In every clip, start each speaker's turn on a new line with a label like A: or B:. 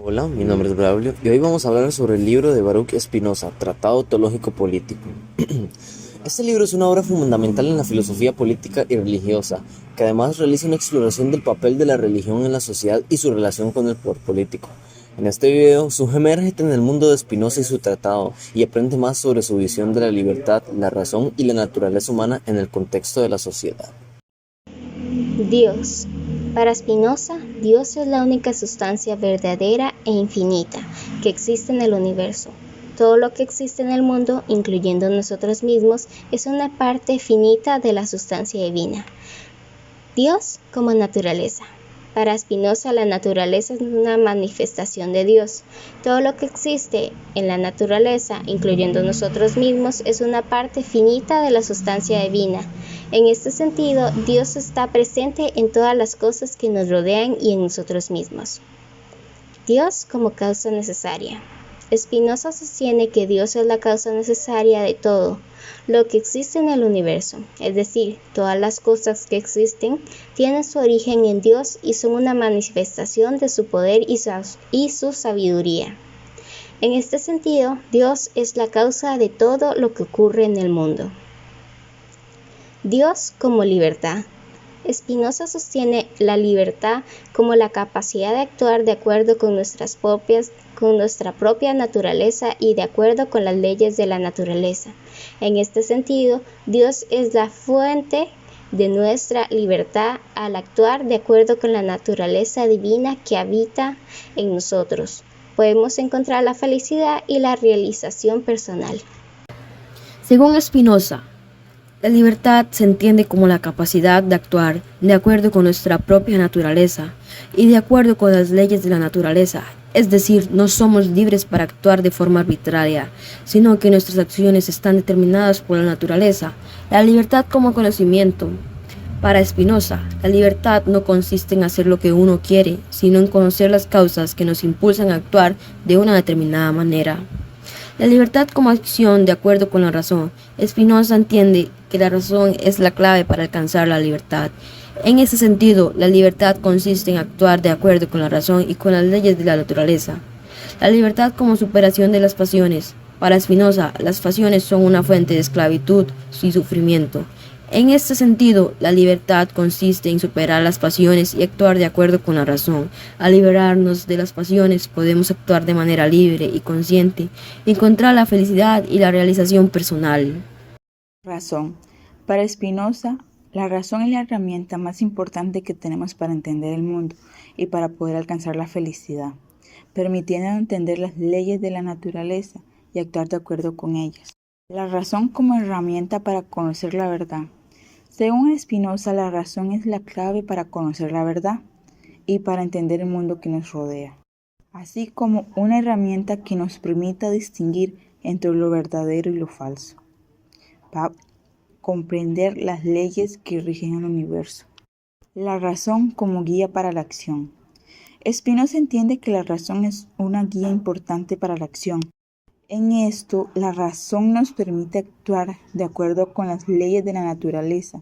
A: Hola, mi nombre es Braulio y hoy vamos a hablar sobre el libro de Baruch Spinoza, Tratado Teológico Político. Este libro es una obra fundamental en la filosofía política y religiosa, que además realiza una exploración del papel de la religión en la sociedad y su relación con el poder político. En este video, sumérgete en el mundo de Spinoza y su tratado y aprende más sobre su visión de la libertad, la razón y la naturaleza humana en el contexto de la sociedad.
B: Dios. Para Spinoza, Dios es la única sustancia verdadera e infinita que existe en el universo. Todo lo que existe en el mundo, incluyendo nosotros mismos, es una parte finita de la sustancia divina. Dios como naturaleza. Para Spinoza, la naturaleza es una manifestación de Dios. Todo lo que existe en la naturaleza, incluyendo nosotros mismos, es una parte finita de la sustancia divina. En este sentido, Dios está presente en todas las cosas que nos rodean y en nosotros mismos. Dios como causa necesaria. Spinoza sostiene que Dios es la causa necesaria de todo lo que existe en el universo, es decir, todas las cosas que existen tienen su origen en Dios y son una manifestación de su poder y su sabiduría. En este sentido, Dios es la causa de todo lo que ocurre en el mundo. Dios como libertad. Spinoza sostiene la libertad como la capacidad de actuar de acuerdo con nuestra propia naturaleza y de acuerdo con las leyes de la naturaleza. En este sentido, Dios es la fuente de nuestra libertad al actuar de acuerdo con la naturaleza divina que habita en nosotros. Podemos encontrar la felicidad y la realización personal.
C: Según Spinoza, la libertad se entiende como la capacidad de actuar de acuerdo con nuestra propia naturaleza y de acuerdo con las leyes de la naturaleza. Es decir, no somos libres para actuar de forma arbitraria, sino que nuestras acciones están determinadas por la naturaleza. La libertad como conocimiento. Para Spinoza, la libertad no consiste en hacer lo que uno quiere, sino en conocer las causas que nos impulsan a actuar de una determinada manera. La libertad como acción de acuerdo con la razón. Spinoza entiende que la razón es la clave para alcanzar la libertad. En ese sentido, la libertad consiste en actuar de acuerdo con la razón y con las leyes de la naturaleza. La libertad como superación de las pasiones. Para Spinoza, las pasiones son una fuente de esclavitud y sufrimiento. En este sentido, la libertad consiste en superar las pasiones y actuar de acuerdo con la razón. Al liberarnos de las pasiones, podemos actuar de manera libre y consciente, encontrar la felicidad y la realización personal.
D: Razón. Para Spinoza, la razón es la herramienta más importante que tenemos para entender el mundo y para poder alcanzar la felicidad, permitiendo entender las leyes de la naturaleza y actuar de acuerdo con ellas. La razón como herramienta para conocer la verdad. Según Spinoza, la razón es la clave para conocer la verdad y para entender el mundo que nos rodea, así como una herramienta que nos permita distinguir entre lo verdadero y lo falso, para comprender las leyes que rigen el universo. La razón como guía para la acción. Spinoza entiende que la razón es una guía importante para la acción. En esto, la razón nos permite actuar de acuerdo con las leyes de la naturaleza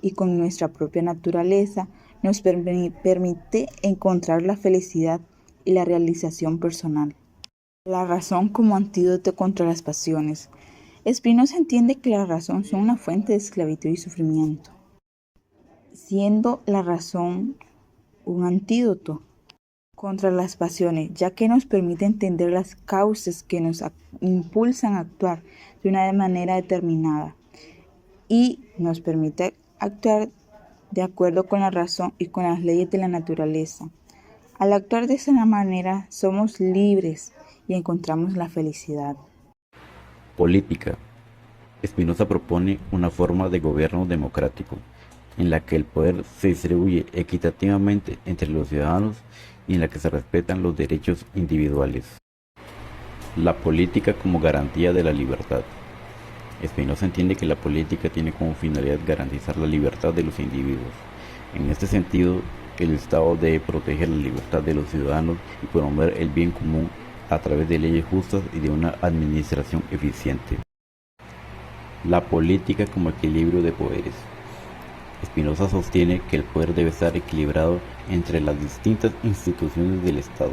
D: y con nuestra propia naturaleza nos permite encontrar la felicidad y la realización personal. La razón como antídoto contra las pasiones. Spinoza entiende que la razón es una fuente de esclavitud y sufrimiento, siendo la razón un antídoto contra las pasiones, ya que nos permite entender las causas que nos impulsan a actuar de una manera determinada y nos permite actuar de acuerdo con la razón y con las leyes de la naturaleza. Al actuar de esa manera somos libres y encontramos la felicidad.
E: Política. Spinoza propone una forma de gobierno democrático en la que el poder se distribuye equitativamente entre los ciudadanos y en la que se respetan los derechos individuales. La política como garantía de la libertad. Spinoza entiende que la política tiene como finalidad garantizar la libertad de los individuos. En este sentido, el Estado debe proteger la libertad de los ciudadanos y promover el bien común a través de leyes justas y de una administración eficiente. La política como equilibrio de poderes. Spinoza sostiene que el poder debe estar equilibrado entre las distintas instituciones del Estado,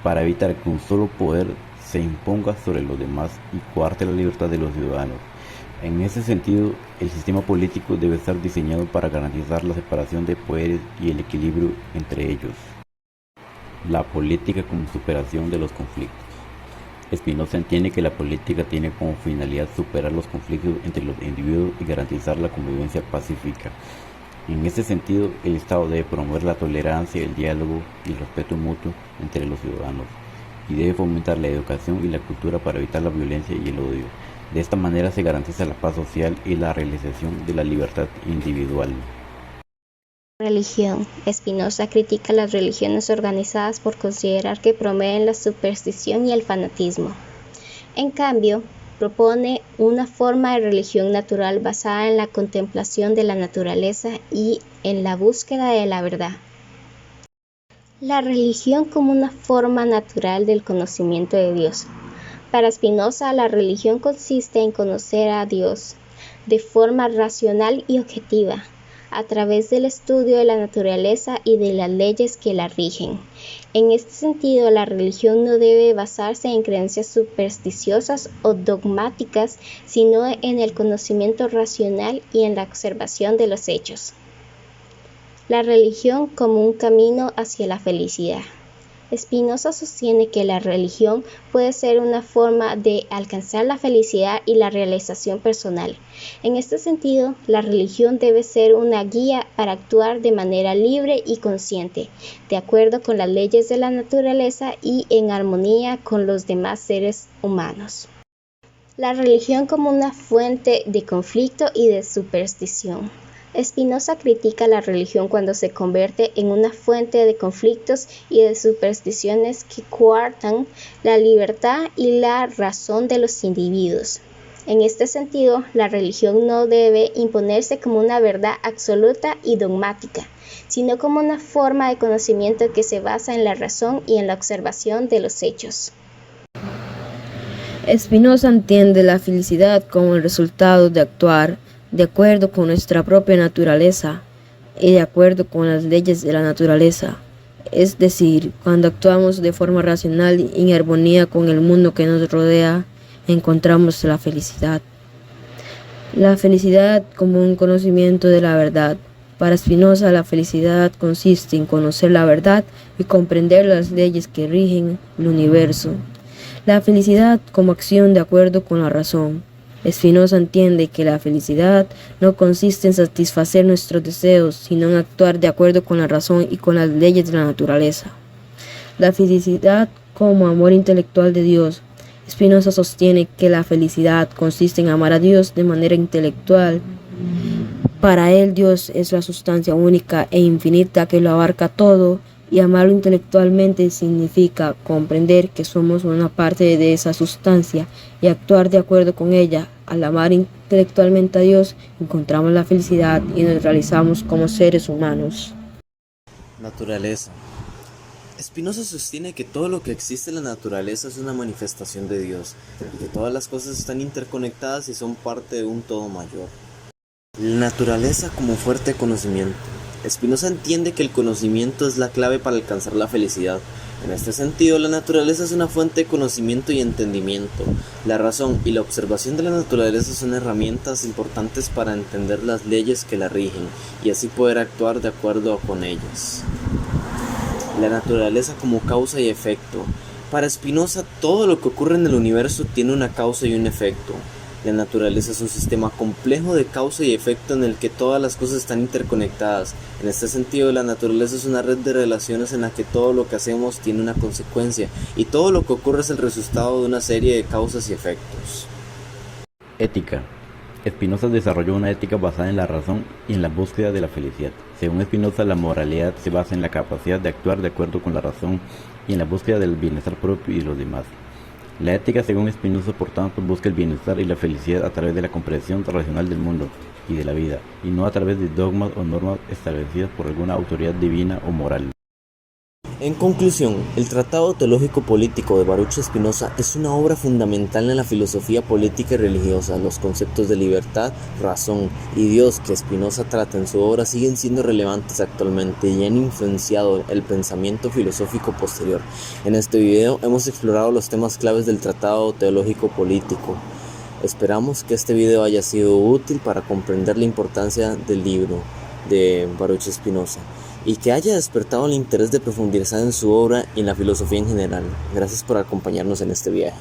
E: para evitar que un solo poder se imponga sobre los demás y coarte la libertad de los ciudadanos. En ese sentido, el sistema político debe estar diseñado para garantizar la separación de poderes y el equilibrio entre ellos. La política como superación de los conflictos. Spinoza entiende que la política tiene como finalidad superar los conflictos entre los individuos y garantizar la convivencia pacífica. En este sentido, el Estado debe promover la tolerancia, el diálogo y el respeto mutuo entre los ciudadanos, y debe fomentar la educación y la cultura para evitar la violencia y el odio. De esta manera se garantiza la paz social y la realización de la libertad individual.
B: Religión. Spinoza critica las religiones organizadas por considerar que promueven la superstición y el fanatismo. En cambio, propone una forma de religión natural basada en la contemplación de la naturaleza y en la búsqueda de la verdad. La religión como una forma natural del conocimiento de Dios. Para Spinoza, la religión consiste en conocer a Dios de forma racional y objetiva, a través del estudio de la naturaleza y de las leyes que la rigen. En este sentido, la religión no debe basarse en creencias supersticiosas o dogmáticas, sino en el conocimiento racional y en la observación de los hechos. La religión como un camino hacia la felicidad. Spinoza sostiene que la religión puede ser una forma de alcanzar la felicidad y la realización personal. En este sentido, la religión debe ser una guía para actuar de manera libre y consciente, de acuerdo con las leyes de la naturaleza y en armonía con los demás seres humanos. La religión como una fuente de conflicto y de superstición. Spinoza critica la religión cuando se convierte en una fuente de conflictos y de supersticiones que coartan la libertad y la razón de los individuos. En este sentido, la religión no debe imponerse como una verdad absoluta y dogmática, sino como una forma de conocimiento que se basa en la razón y en la observación de los hechos.
C: Spinoza entiende la felicidad como el resultado de actuar de acuerdo con nuestra propia naturaleza y de acuerdo con las leyes de la naturaleza, es decir, cuando actuamos de forma racional y en armonía con el mundo que nos rodea, encontramos la felicidad. La felicidad como un conocimiento de la verdad. Para Spinoza, la felicidad consiste en conocer la verdad y comprender las leyes que rigen el universo. La felicidad como acción de acuerdo con la razón. Spinoza entiende que la felicidad no consiste en satisfacer nuestros deseos, sino en actuar de acuerdo con la razón y con las leyes de la naturaleza. La felicidad como amor intelectual de Dios. Spinoza sostiene que la felicidad consiste en amar a Dios de manera intelectual. Para él, Dios es la sustancia única e infinita que lo abarca todo, y amarlo intelectualmente significa comprender que somos una parte de esa sustancia y actuar de acuerdo con ella. Al amar intelectualmente a Dios, encontramos la felicidad y nos realizamos como seres humanos.
A: Naturaleza. Spinoza sostiene que todo lo que existe en la naturaleza es una manifestación de Dios, y que todas las cosas están interconectadas y son parte de un todo mayor. La naturaleza como fuerte de conocimiento. Spinoza entiende que el conocimiento es la clave para alcanzar la felicidad. En este sentido, la naturaleza es una fuente de conocimiento y entendimiento. La razón y la observación de la naturaleza son herramientas importantes para entender las leyes que la rigen y así poder actuar de acuerdo con ellas. La naturaleza como causa y efecto. Para Spinoza, todo lo que ocurre en el universo tiene una causa y un efecto. La naturaleza es un sistema complejo de causa y efecto en el que todas las cosas están interconectadas. En este sentido, la naturaleza es una red de relaciones en la que todo lo que hacemos tiene una consecuencia y todo lo que ocurre es el resultado de una serie de causas y efectos.
E: Ética. Spinoza desarrolló una ética basada en la razón y en la búsqueda de la felicidad. Según Spinoza, la moralidad se basa en la capacidad de actuar de acuerdo con la razón y en la búsqueda del bienestar propio y de los demás. La ética, según Spinoza, por tanto, busca el bienestar y la felicidad a través de la comprensión racional del mundo y de la vida, y no a través de dogmas o normas establecidas por alguna autoridad divina o moral.
A: En conclusión, el Tratado Teológico Político de Baruch Spinoza es una obra fundamental en la filosofía política y religiosa. Los conceptos de libertad, razón y Dios que Spinoza trata en su obra siguen siendo relevantes actualmente y han influenciado el pensamiento filosófico posterior. En este video hemos explorado los temas claves del Tratado Teológico Político. Esperamos que este video haya sido útil para comprender la importancia del libro de Baruch Spinoza y que haya despertado el interés de profundizar en su obra y en la filosofía en general. Gracias por acompañarnos en este viaje.